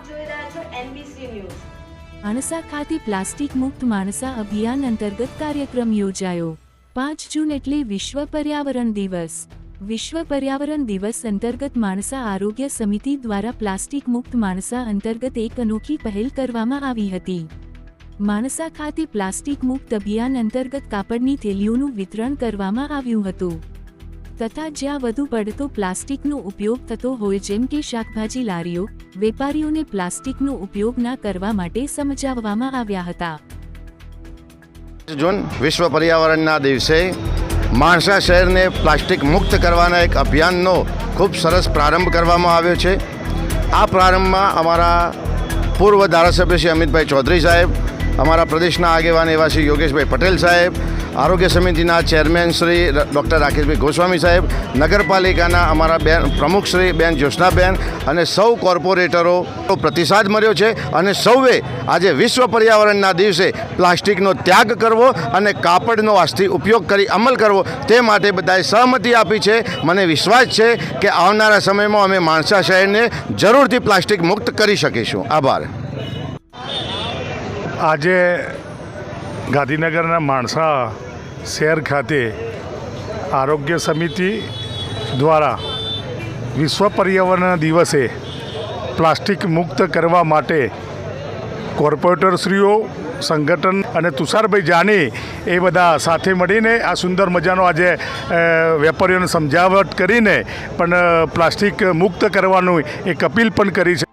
જોઈ રહ્યા છો NBC ન્યૂઝ। માણસા ખાતે પ્લાસ્ટિક મુક્ત માણસા અભિયાન અંતર્ગત કાર્યક્રમ યોજાયો। 5 જૂન એટલે વિશ્વ પર્યાવરણ દિવસ। વિશ્વ પર્યાવરણ દિવસ અંતર્ગત માણસા આરોગ્ય સમિતિ દ્વારા પ્લાસ્ટિક મુક્ત માણસા અંતર્ગત એક અનોખી પહેલ કરવામાં આવી હતી। માણસા ખાતે પ્લાસ્ટિક મુક્ત અભિયાન અંતર્ગત કાપડની થેલીઓનું વિતરણ કરવામાં આવ્યું હતું તથા જ્યાં વધુ પડતો પ્લાસ્ટિકનો ઉપયોગ થતો હોય જેમ કે શાકભાજી લારીઓ વેપારીઓને પ્લાસ્ટિકનો ઉપયોગ ના કરવા માટે સમજાવવામાં આવ્યા હતા। જૂન વિશ્વ પર્યાવરણના દિવસે માણસા શહેરને પ્લાસ્ટિક મુક્ત કરવાના એક અભિયાનનો ખૂબ સરસ પ્રારંભ કરવામાં આવ્યો છે। આ પ્રારંભમાં અમારા પૂર્વ ધારાસભ્ય શ્રી અમિતભાઈ ચૌધરી સાહેબ, અમારા પ્રદેશના આગેવાન એવા શ્રી યોગેશભાઈ પટેલ સાહેબ, આરોગ્ય સમિતિના ચેરમેન શ્રી ડૉક્ટર રાકેશભાઈ ગોસ્વામી સાહેબ, નગરપાલિકાના અમારા પ્રમુખ શ્રી બેન જ્યોત્સનાબેન અને સૌ કોર્પોરેટરો પ્રતિસાદ મળ્યો છે અને સૌએ આજે વિશ્વ પર્યાવરણના દિવસે પ્લાસ્ટિકનો ત્યાગ કરવો અને કાપડનો આજથી ઉપયોગ કરી અમલ કરવો તે માટે બધાએ સહમતિ આપી છે। મને વિશ્વાસ છે કે આવનારા સમયમાં અમે માણસા શહેરને જરૂરથી પ્લાસ્ટિક મુક્ત કરી શકીશું। આભાર। આજે ગાંધીનગરના માણસા શહેર ખાતે આરોગ્ય સમિતિ દ્વારા વિશ્વ પર્યાવરણ દિવસે પ્લાસ્ટિક મુક્ત કરવા માટે કોર્પોરેટરશ્રીઓ, સંગઠન અને તુષારભાઈ જાની એ બધા સાથે મળીને આ સુંદર મજાનો આજે વેપારીઓને સમજાવટ કરીને પણ પ્લાસ્ટિક મુક્ત કરવાનું એક અપીલ પણ કરી છે।